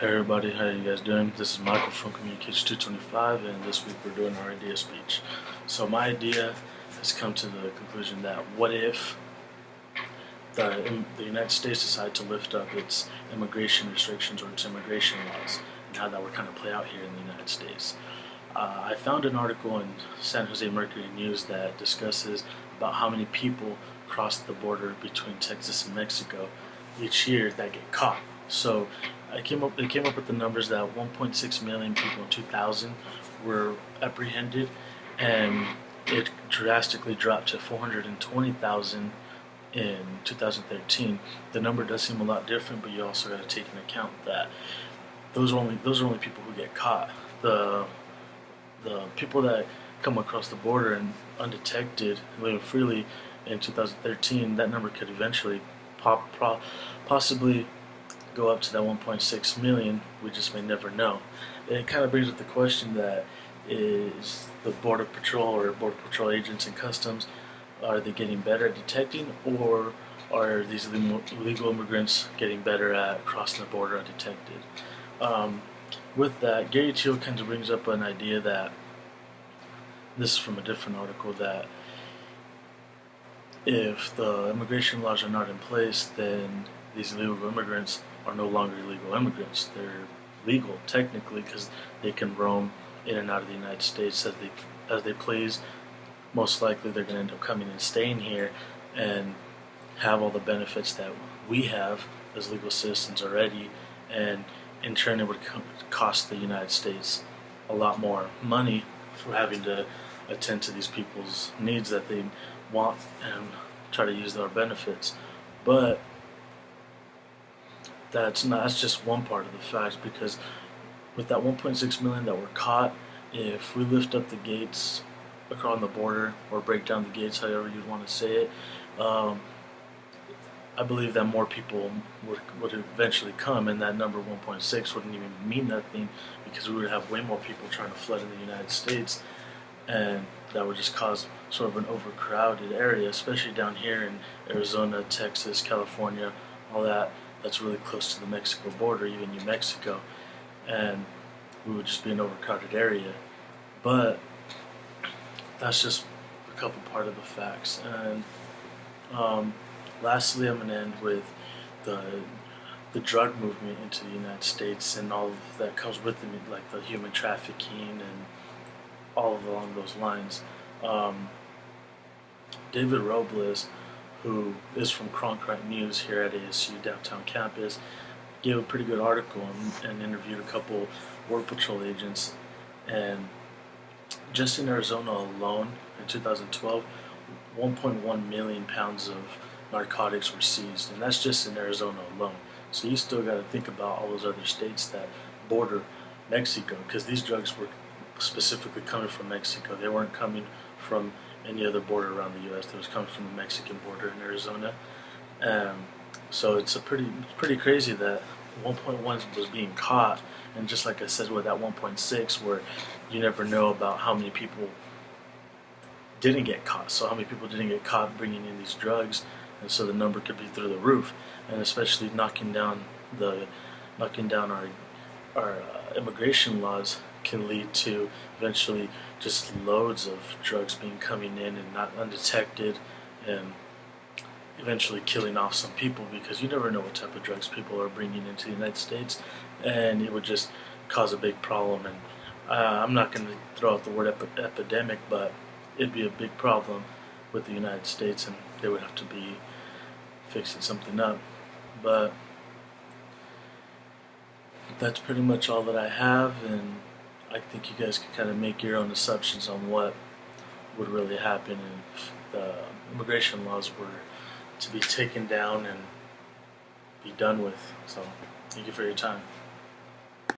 Hey everybody, how you guys doing? This is Michael from Communication 225, and this week we're doing our idea speech. So my idea has come to the conclusion that what if the United States decided to lift up its immigration restrictions or its immigration laws, and how that would kind of play out here in the United States. I found an article in San Jose Mercury News that discusses about how many people cross the border between Texas and Mexico each year that get caught. So they came up with the numbers that 1.6 million people in 2000 were apprehended, and it drastically dropped to 420,000 in 2013. The number does seem a lot different, but you also got to take into account that those are only people who get caught. The people that come across the border and undetected, living freely in 2013, that number could eventually possibly go up to that 1.6 million. We just may never know. And it kind of brings up the question that is the Border Patrol or Border Patrol agents and Customs, are they getting better at detecting, or are these illegal immigrants getting better at crossing the border undetected? With that, Gary Teal kind of brings up an idea that, this is from a different article, that if the immigration laws are not in place, then these illegal immigrants are no longer illegal immigrants. They're legal technically because they can roam in and out of the United States as they please. Most likely they're going to end up coming and staying here and have all the benefits that we have as legal citizens already, and in turn it would cost the United States a lot more money for having to attend to these people's needs that they want and try to use our benefits. But that's just one part of the fact, because with that 1.6 million that were caught, if we lift up the gates across the border, or break down the gates, however you'd want to say it, I believe that more people would eventually come, and that number 1.6 wouldn't even mean nothing, because we would have way more people trying to flood in the United States, and that would just cause sort of an overcrowded area, especially down here in Arizona, Texas, California, all that. That's really close to the Mexico border, even New Mexico, and we would just be an overcrowded area. But that's just a couple part of the facts. And lastly, I'm gonna end with the drug movement into the United States and all that comes with it, like the human trafficking and all along those lines. David Robles, who is from Cronkite News here at ASU downtown campus, gave a pretty good article and interviewed a couple Border Patrol agents. And just in Arizona alone, in 2012, 1.1 million pounds of narcotics were seized, and that's just in Arizona alone. So you still got to think about all those other states that border Mexico, because these drugs were specifically coming from Mexico. They weren't coming from any other border around the U.S. They was coming from the Mexican border in Arizona. So it's pretty crazy that 1.1 was being caught, and just like I said with that 1.6, where you never know about how many people didn't get caught. So how many people didn't get caught bringing in these drugs, and so the number could be through the roof, and especially knocking down our immigration laws can lead to eventually just loads of drugs coming in and not undetected, and eventually killing off some people, because you never know what type of drugs people are bringing into the United States, and it would just cause a big problem. And I'm not going to throw out the word epidemic, but it'd be a big problem with the United States, and they would have to be fixing something up. But that's pretty much all that I have, and I think you guys can kind of make your own assumptions on what would really happen if the immigration laws were to be taken down and be done with. So, thank you for your time.